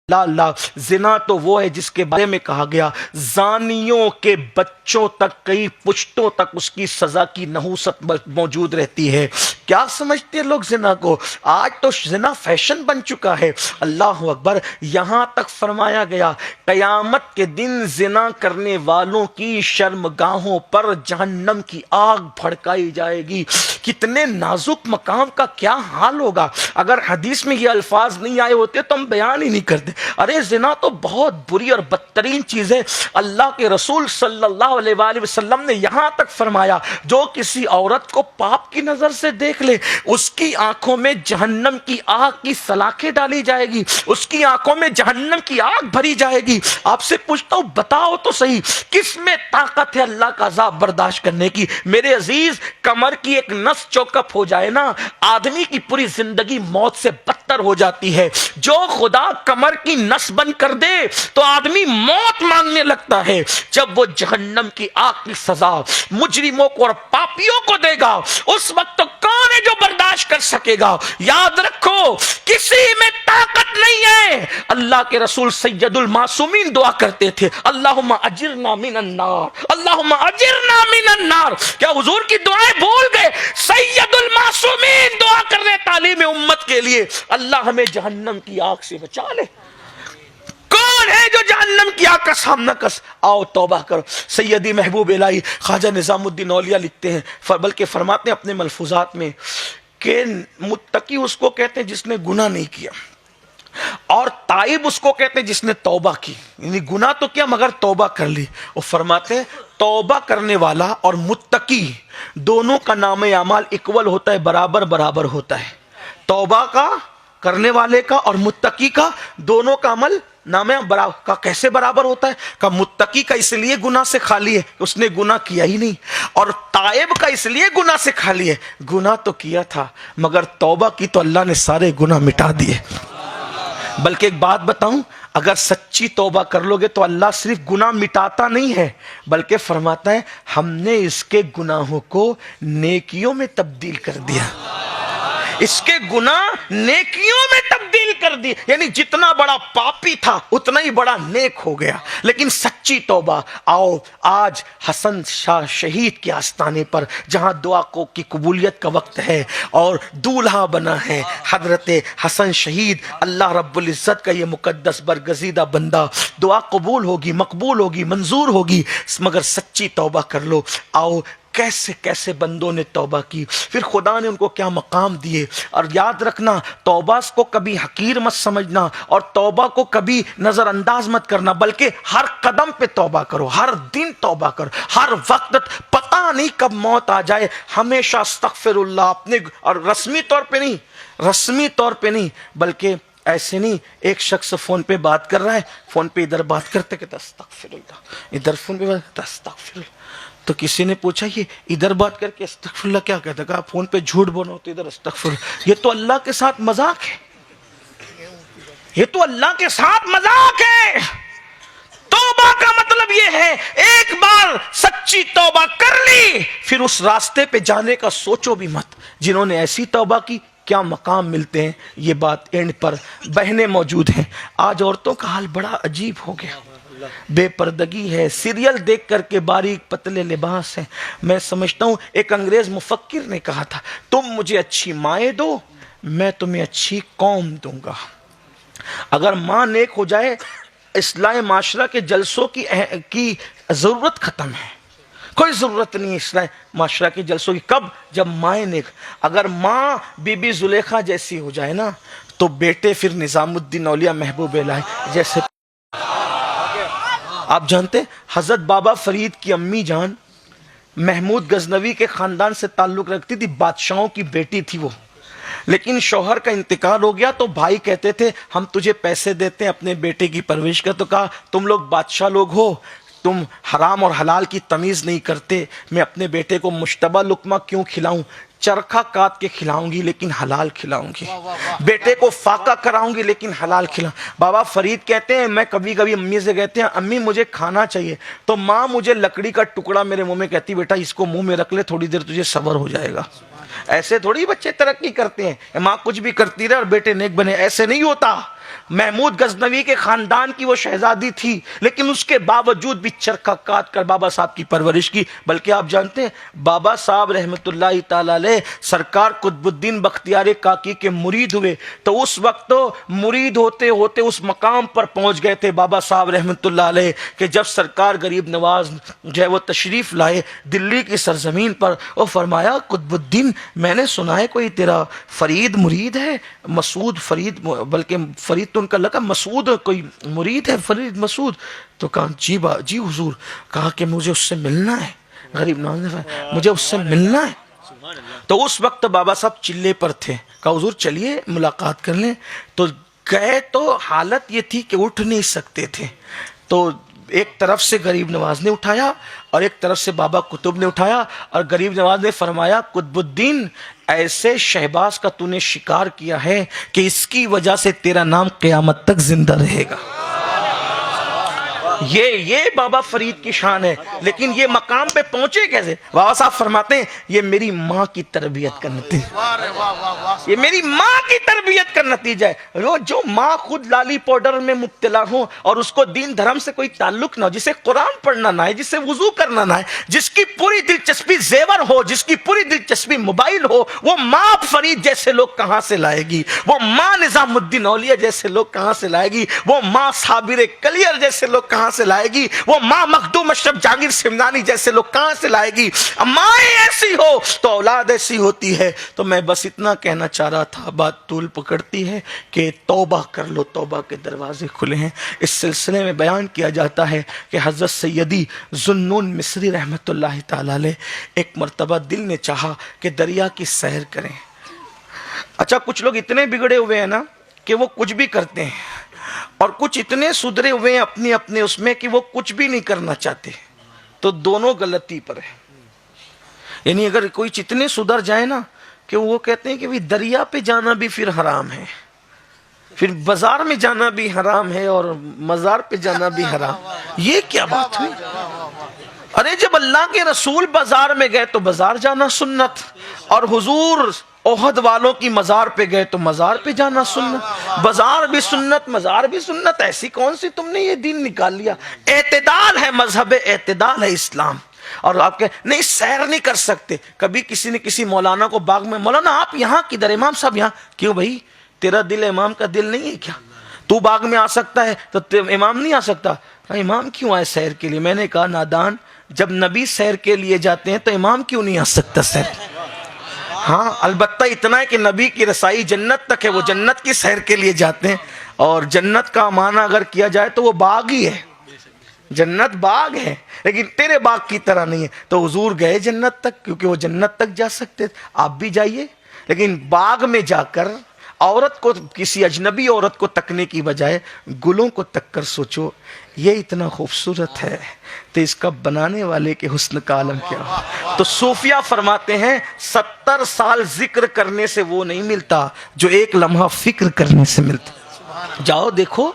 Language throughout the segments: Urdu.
لا زنا تو وہ ہے جس کے بارے میں کہا گیا زانیوں کے بچوں تک کئی پشتوں تک اس کی سزا کی نحوست موجود رہتی ہے۔ کیا سمجھتے ہیں لوگ زنا کو؟ آج تو زنا فیشن بن چکا ہے۔ اللہ اکبر، یہاں تک فرمایا گیا قیامت کے دن زنا کرنے والوں کی شرمگاہوں پر جہنم کی آگ بھڑکائی جائے گی۔ کتنے نازک مقام کا کیا حال ہوگا اگر حدیث میں یہ الفاظ نہیں آئے ہوتے تو ہم بیان ہی نہیں کرتے۔ ارے زنا تو بہت بری اور بدترین چیز ہے۔ اللہ کے رسول صلی اللہ علیہ وآلہ وسلم نے یہاں تک فرمایا جو کسی عورت کو پاپ کی نظر سے دیکھ لے اس کی آنکھوں میں جہنم کی آگ کی سلاخیں ڈالی جائے گی، اس کی آنکھوں میں جہنم کی آگ بھری جائے گی۔ آپ سے پوچھتا ہوں بتاؤ تو صحیح کس میں طاقت ہے اللہ کا عذاب برداشت کرنے کی؟ میرے عزیز، کمر کی ایک نس چوکپ ہو جائے نا، آدمی کی پوری زندگی موت سے بدتر ہو جاتی ہے۔ جو خدا کمر کی نس بند کر دے تو آدمی موت مانگنے لگتا ہے۔ جب وہ جہنم کی آگ کی سزا مجرموں کو اور پاپیوں کو دے گا اس وقت تو کون ہے جو برداشت کر سکے گا؟ یاد رکھو کسی میں طاقت نہیں ہے۔ اللہ کے رسول سید المعصومین دعا کرتے تھے اللہم اجرنا من النار، اللہم اجرنا من النار۔ کیا حضور کی دعائیں بھول گئے؟ سید المعصومین دعا کر رہے تعلیم امت کے لیے اللہ ہمیں جہنم کی آگ سے بچا لے۔ کون ہے جو جہنم کی آگ کا سامنا کر؟ آؤ توبہ کرو۔ سیدی محبوب الہی خواجہ نظام الدین اولیاء لکھتے ہیں، بلکہ فرماتے ہیں اپنے ملفوظات میں کہ متقی اس کو کہتے ہیں جس نے گناہ نہیں کیا، اور تائب اس کو کہتے ہیں جس نے توبہ کی، یعنی گناہ تو کیا مگر توبہ کر لی۔ وہ فرماتے ہیں توبہ کرنے والا اور متقی دونوں کا نام اعمال اکول ہوتا ہے، برابر برابر ہوتا ہے۔ توبہ کا کرنے والے کا اور متقی کا دونوں کا عمل نام برابر کا کیسے برابر ہوتا ہے؟ کہ متقی کا اس لیے گناہ سے خالی ہے اس نے گناہ کیا ہی نہیں، اور تائب کا اس لیے گناہ سے خالی ہے گناہ تو کیا تھا مگر توبہ کی تو اللہ نے سارے گناہ مٹا دیے۔ بلکہ ایک بات بتاؤں، اگر سچی توبہ کر لو گے تو اللہ صرف گناہ مٹاتا نہیں ہے بلکہ فرماتا ہے ہم نے اس کے گناہوں کو نیکیوں میں تبدیل کر دیا، اس کے گناہ نیکیوں میں تبدیل کر دی، یعنی جتنا بڑا پاپی تھا اتنا ہی بڑا نیک ہو گیا۔ لیکن سچی توبہ، آؤ آج حسن شاہ شہید کے آستانے پر جہاں دعا کی قبولیت کا وقت ہے اور دولہا بنا ہے حضرت حسن شہید، اللہ رب العزت کا یہ مقدس برگزیدہ بندہ، دعا قبول ہوگی، مقبول ہوگی، منظور ہوگی مگر سچی توبہ کر لو۔ آؤ کیسے کیسے بندوں نے توبہ کی، پھر خدا نے ان کو کیا مقام دیے۔ اور یاد رکھنا توبہ کو کبھی حقیر مت سمجھنا اور توبہ کو کبھی نظر انداز مت کرنا، بلکہ ہر قدم پہ توبہ کرو، ہر دن توبہ کرو، ہر وقت پتہ نہیں کب موت آ جائے، ہمیشہ استغفر اللہ اپنے، اور رسمی طور پہ نہیں بلکہ ایسے نہیں، ایک شخص فون پہ بات کر رہا ہے، فون پہ ادھر بات کرتے کہتا استغفر اللہ، ادھر فون پہ بات کرتا استغفر اللہ۔ تو کسی نے پوچھا یہ ادھر بات کر کے استغفر اللہ کیا کہتا؟ کہا فون پہ جھوٹ بولو تو ادھر استغفر اللہ۔ یہ تو اللہ کے ساتھ مذاق ہے، یہ تو اللہ کے ساتھ مذاق ہے۔ توبہ کا مطلب یہ ہے ایک بار سچی توبہ کر لی پھر اس راستے پہ جانے کا سوچو بھی مت۔ جنہوں نے ایسی توبہ کی کیا مقام ملتے ہیں، یہ بات اینڈ پر بہنیں موجود ہیں۔ آج عورتوں کا حال بڑا عجیب ہو گیا، بے پردگی ہے، سیریل دیکھ کر کے باریک پتلے لباس ہیں۔ میں سمجھتا ہوں ایک انگریز مفکر نے کہا تھا تم مجھے اچھی مائیں دو میں تمہیں اچھی قوم دوں گا۔ اگر ماں نیک ہو جائے اصلاح معاشرہ کے جلسوں کی ضرورت ختم ہے، کوئی ضرورت نہیں اصلاح معاشرہ کے جلسوں کی۔ کب؟ جب مائیں نیک، اگر ماں بی بی زلیخا جیسی ہو جائے نا تو بیٹے پھر نظام الدین اولیاء محبوب الہی جیسے۔ آپ جانتے حضرت بابا فرید کی امی جان محمود غزنوی کے خاندان سے تعلق رکھتی تھی، بادشاہوں کی بیٹی تھی وہ، لیکن شوہر کا انتقال ہو گیا تو بھائی کہتے تھے ہم تجھے پیسے دیتے ہیں اپنے بیٹے کی پرورش کا۔ تو کہا تم لوگ بادشاہ لوگ ہو، تم حرام اور حلال کی تمیز نہیں کرتے، میں اپنے بیٹے کو مشتبہ لقمہ کیوں کھلاؤں؟ چرخہ کاٹ کے کھلاؤں گی لیکن حلال کھلاؤں گی، بیٹے کو فاقہ کراؤں گی لیکن حلال کھلاؤں۔ بابا فرید کہتے ہیں میں کبھی کبھی امی سے کہتے ہیں امی مجھے کھانا چاہیے، تو ماں مجھے لکڑی کا ٹکڑا میرے منہ میں کہتی بیٹا اس کو منہ میں رکھ لے تھوڑی دیر تجھے صبر ہو جائے گا۔ ایسے تھوڑی بچے ترقی کرتے ہیں، ماں کچھ بھی کرتی رہے اور بیٹے نیک بنے، ایسے نہیں ہوتا۔ محمود غزنوی کے خاندان کی وہ شہزادی تھی، لیکن اس کے باوجود بھی چرخہ کاٹ کر بابا صاحب کی پرورش کی۔ بلکہ آپ جانتے ہیں بابا صاحب رحمۃ اللہ تعالی علیہ سرکار قطب الدین بختیار کاکی کے مرید ہوئے، تو اس وقت تو مرید ہوتے ہوتے اس مقام پر پہنچ گئے تھے بابا صاحب رحمۃ اللہ علیہ کہ جب سرکار غریب نواز جو ہے وہ تشریف لائے دلی کی سرزمین پر، اور فرمایا قطب الدین میں نے سنا ہے کوئی تیرا فرید مرید ہے، مسعود فرید، بلکہ فرید تو ان کا لقب، مسعود کوئی مرید ہے فرید مسعود؟ تو کہا جی حضور، کہا کہ مجھے اس سے ملنا ہے، غریب نواز نے فرمایا مجھے اس سے ملنا ہے۔ تو اس وقت بابا صاحب چلے پر تھے، کہا حضور چلیے ملاقات کر لیں۔ تو گئے تو حالت یہ تھی کہ اٹھ نہیں سکتے تھے، تو ایک طرف سے غریب نواز نے اٹھایا اور ایک طرف سے بابا قطب نے اٹھایا، اور غریب نواز نے فرمایا قطب الدین ایسے شہباز کا تو نے شکار کیا ہے کہ اس کی وجہ سے تیرا نام قیامت تک زندہ رہے گا۔ یہ بابا فرید کی شان ہے، لیکن یہ مقام پہ پہنچے کیسے؟ بابا صاحب فرماتے ہیں یہ میری ماں کی تربیت کا نتیجہ، یہ میری ماں کی تربیت کا نتیجہ ہے۔ جو ماں خود لالی پاؤڈر میں مبتلا ہو اور اس کو دین دھرم سے کوئی تعلق نہ ہو، جسے قرآن پڑھنا نہ ہے، جسے وضو کرنا نہ ہے، جس کی پوری دلچسپی زیور ہو، جس کی پوری دلچسپی موبائل ہو، وہ ماں فرید جیسے لوگ کہاں سے لائے گی؟ وہ ماں نظام الدین اولیاء جیسے لوگ کہاں سے لائے گی؟ وہ ماں صابر کلیر جیسے لوگ کہاں سے لائے گی؟ وہ ماں مخدوم اشرف جہانگیر سمنانی جیسے لوگ کہاں سے لائے گی؟ ماں ایسی ہو تو اولاد ایسی ہوتی ہے۔ تو میں بس اتنا کہنا چاہ رہا تھا، بات طول پکڑتی ہے کہ توبہ کر لو، توبہ کے دروازے کھلے ہیں۔ اس سلسلے میں بیان کیا جاتا ہے کہ حضرت سیدی ذوالنون مصری رحمۃ اللہ تعالی علیہ ایک مرتبہ دل نے چاہا کہ دریا کی سیر کریں۔ اچھا کچھ لوگ اتنے بگڑے ہوئے ہیں نا کہ وہ کچھ بھی کرتے ہیں، اور کچھ اتنے سدھرے ہوئے ہیں اپنے اس میں کہ وہ کچھ بھی نہیں کرنا چاہتے، تو دونوں غلطی پر ہے۔ یعنی اگر کوئی اتنے سدھر جائے نا کہ وہ کہتے ہیں کہ دریا پہ جانا بھی پھر حرام ہے، پھر بازار میں جانا بھی حرام ہے، اور مزار پہ جانا بھی حرام۔ یہ کیا بات ہوئی؟ ارے جب اللہ کے رسول بازار میں گئے تو بازار جانا سنت، اور حضور احد والوں کی مزار پہ گئے تو مزار پہ جانا سنت، بازار بھی سنت مزار بھی سنت۔ ایسی کون سی تم نے یہ دین نکال لیا؟ اعتدال ہے مذہب، اعتدال ہے اسلام۔ اور آپ کہ نہیں سیر نہیں کر سکتے، کبھی کسی نے کسی مولانا کو باغ میں، مولانا آپ یہاں کدھر؟ امام صاحب یہاں کیوں بھائی؟ تیرا دل امام کا دل نہیں ہے کیا؟ تو باغ میں آ سکتا ہے تو امام نہیں آ سکتا؟ امام کیوں آئے سیر کے لیے؟ میں نے کہا نادان، جب نبی سیر کے لیے جاتے ہیں تو امام کیوں نہیں آ سکتا سیر؟ ہاں البتہ اتنا ہے کہ نبی کی رسائی جنت تک ہے، وہ جنت کی سیر کے لیے جاتے ہیں، اور جنت کا معنی اگر کیا جائے تو وہ باغ ہی ہے، جنت باغ ہے، لیکن تیرے باغ کی طرح نہیں ہے۔ تو حضور گئے جنت تک کیونکہ وہ جنت تک جا سکتے تھے، آپ بھی جائیے، لیکن باغ میں جا کر عورت کو، کسی اجنبی عورت کو تکنے کی بجائے گلوں کو تک کر سوچو یہ اتنا خوبصورت ہے تو اس کا بنانے والے کے حسن کا عالم کیا ہو۔ تو صوفیہ فرماتے ہیں 70 سال ذکر کرنے سے وہ نہیں ملتا جو ایک لمحہ فکر کرنے سے ملتا۔ جاؤ دیکھو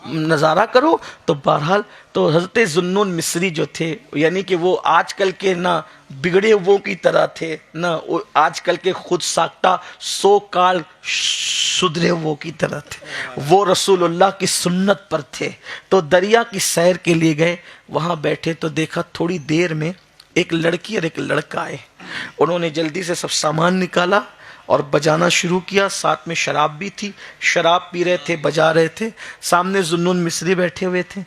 نظارہ کرو۔ تو بہرحال تو حضرت ذوالنون مصری جو تھے، یعنی کہ وہ آج کل کے نہ بگڑے ہوئے کی طرح تھے، نہ آج کل کے خود ساختہ سو کال سدھرے ہوئے کی طرح تھے، وہ رسول اللہ کی سنت پر تھے۔ تو دریا کی سیر کے لیے گئے، وہاں بیٹھے تو دیکھا تھوڑی دیر میں ایک لڑکی اور ایک لڑکا آئے، انہوں نے جلدی سے سب سامان نکالا اور بجانا شروع کیا، ساتھ میں شراب بھی تھی، شراب پی رہے تھے، بجا رہے تھے، سامنے ذوالنون مصری بیٹھے ہوئے تھے۔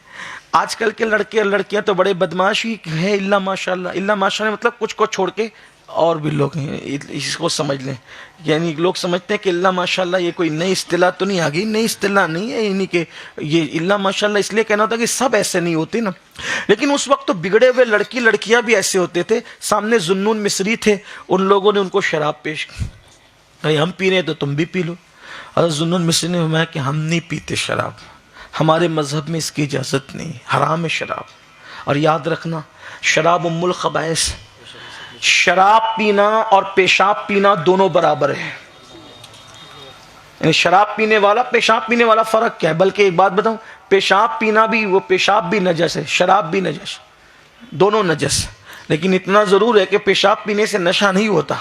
آج کل کے لڑکے اور لڑکیاں تو بڑے بدماش ہی ہیں، اللہ ماشاءاللہ، اللہ ماشاءاللہ مطلب کچھ کو چھوڑ کے اور بھی لوگ ہیں، اس کو سمجھ لیں، یعنی لوگ سمجھتے ہیں کہ اللہ ماشاءاللہ یہ کوئی نئی اصطلاح تو نہیں آ گئی، نئی اصطلاح نہیں ہے، یعنی کہ یہ اللہ ماشاءاللہ اس لیے کہنا ہوتا کہ سب ایسے نہیں ہوتے نا، لیکن اس وقت تو بگڑے ہوئے لڑکی لڑکیاں بھی ایسے ہوتے تھے۔ سامنے ذوالنون مصری تھے، ان لوگوں نے ان کو شراب پیش کی، ہم پی رہے تو تم بھی پی لو۔ حضرت ذوالنون مصری نے فرمایا کہ ہم نہیں پیتے شراب، ہمارے مذہب میں اس کی اجازت نہیں، حرام ہے شراب۔ اور یاد رکھنا شراب ام الخبائث، شراب پینا اور پیشاب پینا دونوں برابر ہے، یعنی شراب پینے والا پیشاب پینے والا فرق کیا ہے؟ بلکہ ایک بات بتاؤں، پیشاب پینا بھی، وہ پیشاب بھی نجس ہے، شراب بھی نجس، دونوں نجس، لیکن اتنا ضرور ہے کہ پیشاب پینے سے نشہ نہیں ہوتا،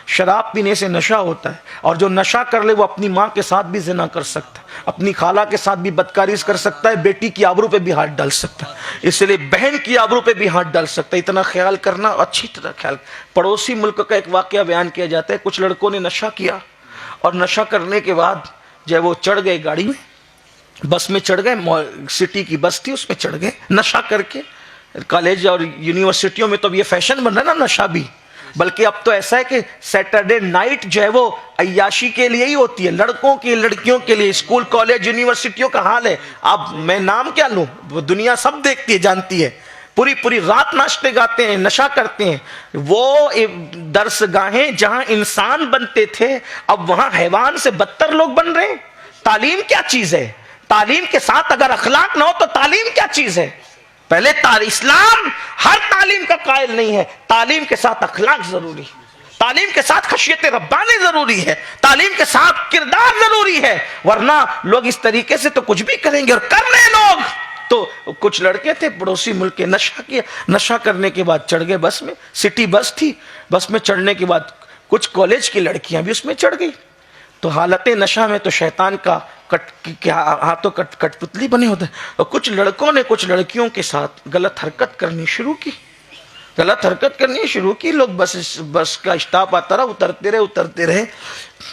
شراب پینے سے نشہ ہوتا ہے، اور جو نشہ کر لے وہ اپنی ماں کے ساتھ بھی زنا کر سکتا ہے، اپنی خالہ کے ساتھ بھی بدکاری کر سکتا ہے، بیٹی کی آبرو پہ بھی ہاتھ ڈال سکتا ہے، اس لیے بہن کی آبرو پہ بھی ہاتھ ڈال سکتا ہے۔ اتنا خیال کرنا، اچھی طرح خیال۔ پڑوسی ملک کا ایک واقعہ بیان کیا جاتا ہے، کچھ لڑکوں نے نشہ کیا، اور نشہ کرنے کے بعد جب وہ چڑھ گئے گاڑی میں، بس میں چڑھ گئے، سٹی کی بس تھی اس میں چڑھ گئے نشہ کر کے۔ کالج اور یونیورسٹیوں میں تو اب یہ فیشن بن رہا ہے نا نشہ بھی، بلکہ اب تو ایسا ہے کہ سیٹرڈے نائٹ جو ہے وہ عیاشی کے لیے ہی ہوتی ہے، لڑکوں کی لڑکیوں کے لیے۔ اسکول کالج یونیورسٹیوں کا حال ہے، اب میں نام کیا لوں، وہ دنیا سب دیکھتی ہے جانتی ہے، پوری رات ناچتے گاتے ہیں، نشہ کرتے ہیں۔ وہ درس گاہیں جہاں انسان بنتے تھے اب وہاں حیوان سے بدتر لوگ بن رہے ہیں۔ تعلیم کیا چیز ہے؟ تعلیم کے ساتھ اگر اخلاق نہ ہو تو تعلیم کیا چیز ہے؟ پہلے اسلام ہر تعلیم کا قائل نہیں ہے، تعلیم کے ساتھ اخلاق ضروری ہے، تعلیم کے ساتھ خشیت ربانی ضروری ہے، تعلیم کے ساتھ کردار ضروری ہے، ورنہ لوگ اس طریقے سے تو کچھ بھی کریں گے، اور کر رہے لوگ۔ تو کچھ لڑکے تھے پڑوسی ملک کے، نشہ کیا، نشہ کرنے کے بعد چڑھ گئے بس میں، سٹی بس تھی، بس میں چڑھنے کے بعد کچھ کالج کی لڑکیاں بھی اس میں چڑھ گئی۔ تو حالت نشہ میں تو شیطان کا ہاتھوں کٹ پتلی بنے ہوتے ہیں، اور کچھ لڑکوں نے کچھ لڑکیوں کے ساتھ غلط حرکت کرنی شروع کی، لوگ بس کا اسٹاپ آتا رہا، اترتے رہے۔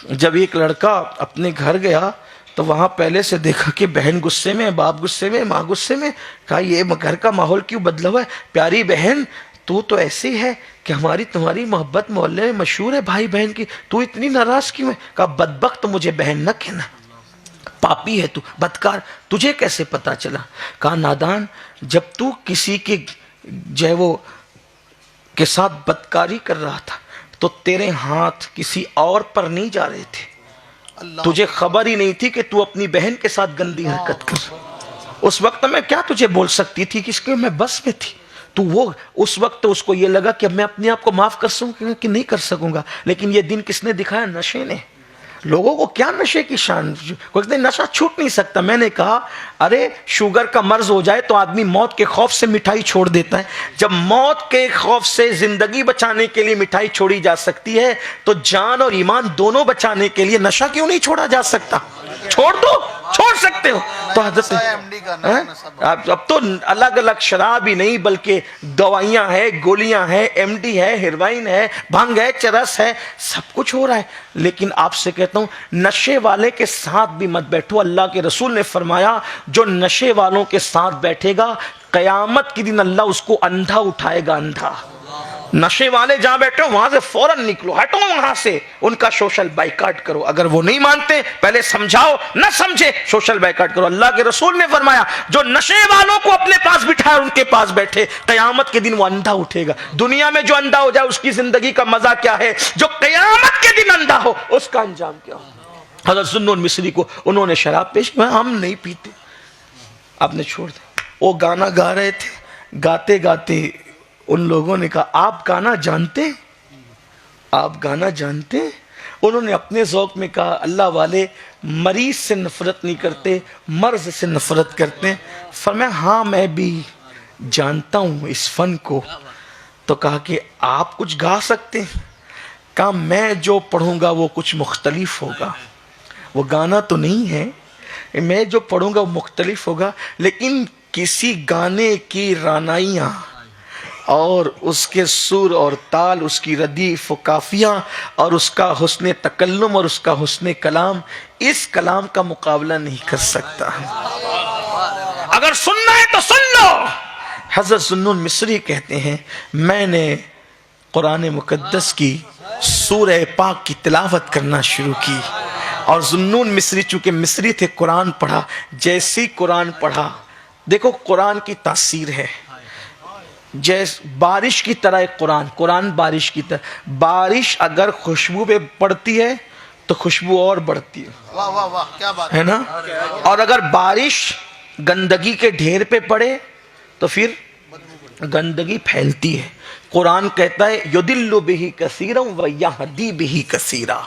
جب ایک لڑکا اپنے گھر گیا تو وہاں پہلے سے دیکھا کہ بہن غصے میں، باپ غصے میں، ماں غصے میں، کہا یہ گھر کا ماحول کیوں بدلا ہوا ہے؟ پیاری بہن تو ایسی ہے کہ تمہاری محبت محلے میں مشہور ہے بھائی بہن کی، تو اتنی ناراض کیوں ہے؟ کہا بدبخت مجھے بہن نہ کہنا، پاپی ہے تو، بدکار، تجھے کیسے پتا چلا؟ کہا نادان، جب تو کسی کے جو ہے وہ کے ساتھ بدکاری کر رہا تھا تو تیرے ہاتھ کسی اور پر نہیں جا رہے تھے، تجھے خبر ہی نہیں تھی کہ تو اپنی بہن کے ساتھ گندی حرکت کر۔ اس وقت میں کیا تجھے بول سکتی تھی کہ اس کے میں بس میں تھی، تو وہ اس وقت اس کو یہ لگا کہ میں اپنے آپ کو معاف کر سکوں کہ نہیں کر سکوں گا، لیکن یہ دن کس نے دکھایا؟ نشے نے۔ لوگوں کو کیا نشے کی شان، کوئی نشہ چھوٹ نہیں سکتا۔ میں نے کہا ارے شوگر کا مرض ہو جائے تو آدمی موت کے خوف سے مٹھائی چھوڑ دیتا ہے، جب موت کے خوف سے زندگی بچانے کے لیے مٹھائی چھوڑی جا سکتی ہے تو جان اور ایمان دونوں بچانے کے لیے نشہ کیوں نہیں چھوڑا جا سکتا؟ چھوڑ دو، چھوڑ سکتے ہو۔ تو حضرت اب تو الگ الگ شراب ہی نہیں بلکہ دوائیاں ہیں، گولیاں ہیں، ایم ڈی ہے، ہیروئن ہے، بھنگ ہے، چرس ہے، سب کچھ ہو رہا ہے۔ لیکن آپ سے کہتا ہوں نشے والے کے ساتھ بھی مت بیٹھو۔ اللہ کے رسول نے فرمایا جو نشے والوں کے ساتھ بیٹھے گا قیامت کے دن اللہ اس کو اندھا اٹھائے گا، اندھا۔ نشے والے جہاں بیٹھے ہو وہاں سے فوراً نکلو، ہٹو وہاں سے، ان کا سوشل بائیکاٹ کرو۔ اگر وہ نہیں مانتے پہلے سمجھاؤ، نہ سمجھے سوشل بائیکاٹ کرو۔ اللہ کے رسول نے فرمایا جو نشے والوں کو اپنے پاس بٹھائے ان کے پاس بیٹھے قیامت کے دن وہ اندھا اٹھے گا۔ دنیا میں جو اندھا ہو جائے اس کی زندگی کا مزہ کیا ہے، جو قیامت کے دن اندھا ہو اس کا انجام کیا ہو۔ حضرت ذوالنون مصری کو انہوں نے شراب پیش کی، ہم نہیں پیتے، آپ نے چھوڑ دیا۔ وہ گانا گا رہے تھے، گاتے گاتے ان لوگوں نے کہا آپ گانا جانتے ہیں؟ آپ گانا جانتے ہیں؟ انہوں نے اپنے ذوق میں کہا اللہ والے مریض سے نفرت نہیں کرتے، مرض سے نفرت کرتے ہیں۔ فرمایا ہاں میں بھی جانتا ہوں اس فن کو۔ تو کہا کہ آپ کچھ گا سکتے ہیں؟ کہا میں جو پڑھوں گا وہ کچھ مختلف ہوگا، وہ گانا تو نہیں ہے، میں جو پڑھوں گا وہ مختلف ہوگا، لیکن کسی گانے کی رانائیاں اور اس کے سر اور تال، اس کی ردیف و قافیہ اور اس کا حسن تکلم اور اس کا حسن کلام اس کلام کا مقابلہ نہیں کر سکتا۔ اگر سننا ہے تو سن لو۔ حضرت ذوالنون مصری کہتے ہیں میں نے قرآن مقدس کی سورہ پاک کی تلاوت کرنا شروع کی، اور ذوالنون مصری چونکہ مصری تھے قرآن پڑھا، جیسی قرآن پڑھا، دیکھو قرآن کی تاثیر ہے جیسے بارش کی طرح ایک قرآن بارش کی طرح، بارش اگر خوشبو پہ پڑتی ہے تو خوشبو اور بڑھتی ہے، واہ واہ واہ کیا بات ہے نا؟ اور اگر بارش گندگی کے ڈھیر پہ پڑے تو پھر گندگی پھیلتی ہے۔ قرآن کہتا ہے یضل بہ کثیرا ویہدی بہ کثیرا،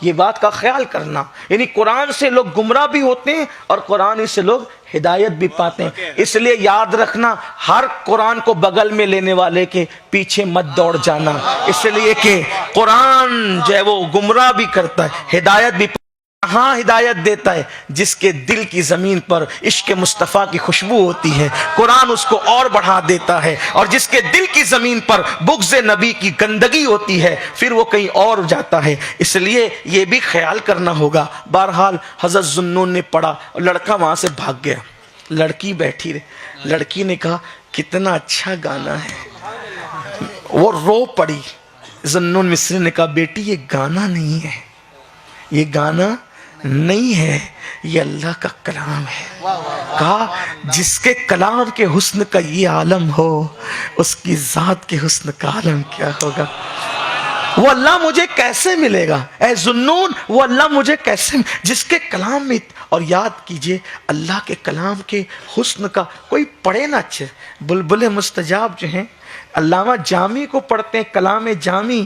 یہ بات کا خیال کرنا، یعنی قرآن سے لوگ گمراہ بھی ہوتے ہیں اور قرآن سے لوگ ہدایت بھی پاتے ہیں. اس لیے یاد رکھنا ہر قرآن کو بغل میں لینے والے کے پیچھے مت دوڑ جانا, اس لیے کہ قرآن جو ہے وہ گمراہ بھی کرتا ہے, ہدایت بھی. ہاں ہدایت دیتا ہے جس کے دل کی زمین پر عشق مصطفیٰ کی خوشبو ہوتی ہے, قرآن اس کو اور بڑھا دیتا ہے. اور جس کے دل کی زمین پر بغض نبی کی گندگی ہوتی ہے پھر وہ کہیں اور جاتا ہے. اس لیے یہ بھی خیال کرنا ہوگا. بہرحال حضرت ذوالنون نے پڑھا, لڑکا وہاں سے بھاگ گیا, لڑکی بیٹھی رہی. لڑکی نے کہا کتنا اچھا گانا ہے, وہ رو پڑی. ذوالنون مصری نے کہا بیٹی یہ گانا نہیں ہے, یہ گانا نہیں ہے, یہ اللہ کا کلام ہے. کہا جس کے کلام کے حسن کا یہ عالم ہو اس کی ذات کے حسن کا عالم کیا ہوگا. وہ اللہ مجھے کیسے ملے گا اے ذوالنون, وہ اللہ مجھے کیسے جس کے کلام میں. اور یاد کیجئے اللہ کے کلام کے حسن کا کوئی پڑھے نہ اچھے. بلبل مستجاب جو ہیں علامہ جامی کو پڑھتے ہیں کلام جامی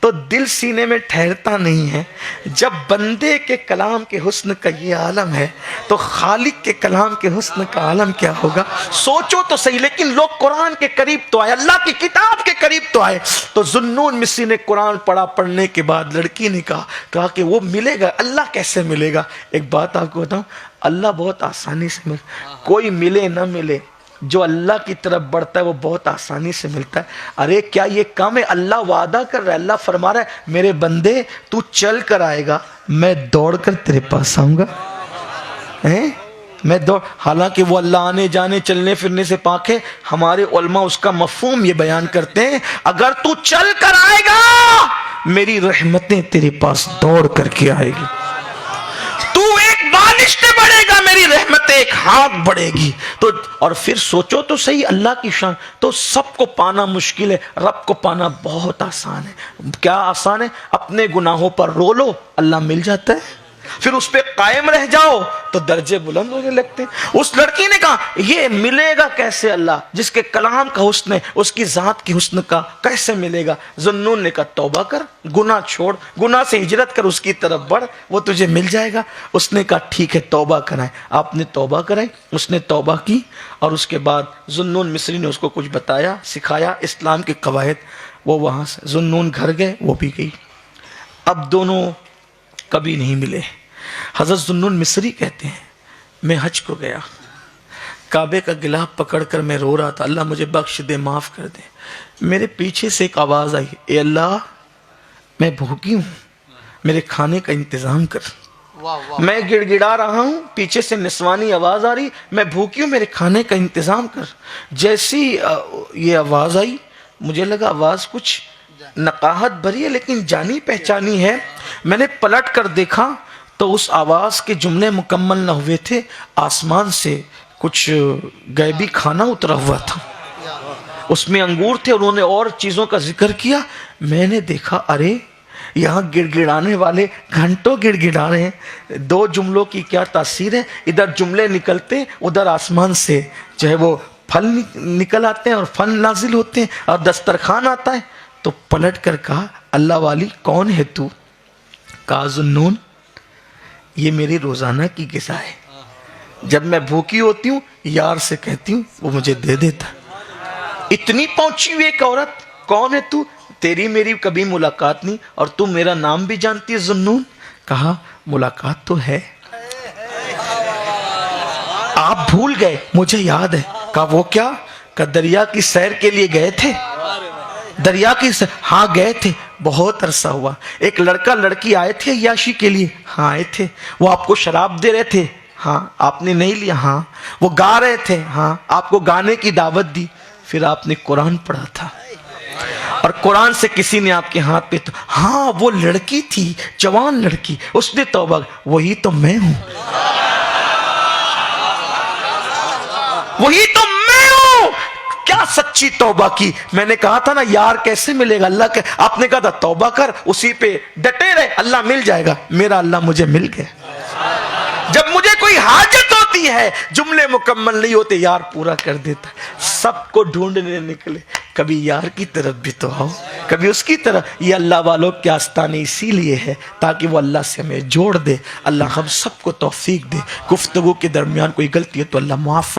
تو دل سینے میں ٹھہرتا نہیں ہے. جب بندے کے کلام کے حسن کا یہ عالم ہے تو خالق کے کلام کے حسن کا عالم کیا ہوگا. سوچو تو صحیح. لیکن لوگ قرآن کے قریب تو آئے, اللہ کی کتاب کے قریب تو آئے. تو ذوالنون مصری نے قرآن پڑھا, پڑھنے کے بعد لڑکی نے کہا کہ وہ ملے گا, اللہ کیسے ملے گا. ایک بات آپ کو بتاؤں, اللہ بہت آسانی سے کوئی ملے نہ ملے, جو اللہ کی طرف بڑھتا ہے وہ بہت آسانی سے ملتا ہے. ارے کیا یہ کام ہے, اللہ وعدہ کر رہا ہے, اللہ فرما رہا ہے میرے بندے تو چل کر آئے گا میں دوڑ کر تیرے پاس آؤں گا. میں دوڑ, حالانکہ وہ اللہ آنے جانے چلنے پھرنے سے پاک ہے. ہمارے علماء اس کا مفہوم یہ بیان کرتے ہیں اگر تو چل کر آئے گا میری رحمتیں تیرے پاس دوڑ کر کے آئے گی. تو ایک بالش سے بڑھے گا میری رحمت ایک ہاتھ بڑھے گی. تو اور پھر سوچو تو صحیح اللہ کی شان. تو سب کو پانا مشکل ہے, رب کو پانا بہت آسان ہے. کیا آسان ہے؟ اپنے گناہوں پر رو لو اللہ مل جاتا ہے, پھر اس پہ قائم رہ جاؤ تو درجے بلند ہونے لگتے ہیں. اس لڑکی نے کہا یہ ملے گا کیسے اللہ جس کے کلام کا حسن ہے, اس کی ذات کی حسن کا کیسے ملے گا. ذوالنون نے کہا توبہ کر, گناہ چھوڑ, گناہ سے ہجرت کر, اس کی طرف بڑھ, وہ تجھے مل جائے گا. اس نے کہا ٹھیک ہے توبہ کرائیں. آپ نے توبہ کرائی, اس نے توبہ کی. اور اس کے بعد ذوالنون مصری نے اس کو کچھ بتایا, سکھایا اسلام کے قواعد. وہ وہاں سے ذوالنون گھر گئے, وہ بھی گئی. اب دونوں کبھی نہیں ملے. حضرت ذوالنون مصری کہتے ہیں میں حج کو گیا, کعبے کا گلاف پکڑ کر میں رو رہا تھا, اللہ مجھے بخش دے, معاف کر دے. میرے پیچھے سے ایک آواز آئی, اے اللہ میں بھوکی ہوں, میرے کھانے کا انتظام کر. میں گڑ گڑا رہا ہوں, پیچھے سے نسوانی آواز آ رہی, میں بھوکی ہوں, میرے کھانے کا انتظام کر. جیسی یہ آواز آئی مجھے لگا آواز کچھ نقاہت بھری ہے لیکن جانی پہچانی ہے. میں نے پلٹ کر دیکھا تو اس آواز کے جملے مکمل نہ ہوئے تھے, آسمان سے کچھ غیبی کھانا اترا ہوا تھا, اس میں انگور تھے, انہوں نے اور چیزوں کا ذکر کیا. میں نے دیکھا ارے یہاں گڑ گڑانے والے گھنٹوں گڑ گڑا رہے ہیں, دو جملوں کی کیا تاثیر ہے. ادھر جملے نکلتے, ادھر آسمان سے جو ہے وہ پھل نکل آتے ہیں اور پھل نازل ہوتے ہیں اور دسترخوان آتا ہے. تو پلٹ کر کہا اللہ والی کون ہے تو. کہا ذوالنون یہ میری روزانہ کی غذا ہے, جب میں بھوکی ہوتی ہوں یار سے کہتی ہوں وہ مجھے دے دیتا. اتنی پہنچی ہوئی ایک عورت, کون ہے تو, تیری میری کبھی ملاقات نہیں اور تو میرا نام بھی جانتی ہے ذوالنون. کہا ملاقات تو ہے, آپ بھول گئے, مجھے یاد ہے. کہا وہ کیا. کہ دریا کی سیر کے لیے گئے تھے. دریا کی سیر, ہاں گئے تھے, بہت عرصہ ہوا. ایک لڑکا لڑکی آئے تھے عیاشی کے لیے, ہاں آئے تھے. وہ آپ کو شراب دے رہے تھے, ہاں آپ نے نہیں لیا. ہاں وہ گا رہے تھے, ہاں آپ کو گانے کی دعوت دی. پھر آپ نے قرآن پڑھا تھا اور قرآن سے کسی نے آپ کے ہاتھ پہ تو, ہاں وہ لڑکی تھی جوان لڑکی, اس نے توبہ, وہی تو میں ہوں, وہی تو میں ہوں. کیا سچی توبہ کی. میں نے کہا تھا نا یار کیسے ملے گا اللہ کے, آپ نے کہا تھا توبہ کر, اسی پہ ڈٹے رہے, اللہ مل جائے گا. میرا اللہ مجھے مل گیا. جب مجھے کوئی حاجت ہوتی ہے جملے مکمل نہیں ہوتے یار پورا کر دیتا. سب کو ڈھونڈنے نکلے, کبھی یار کی طرف بھی تو آؤ. کبھی اس کی طرح. یہ اللہ والوں کے آستانے اسی لیے ہے تاکہ وہ اللہ سے ہمیں جوڑ دے. اللہ ہم سب کو توفیق دے. گفتگو کے درمیان کوئی غلطی ہے تو اللہ معاف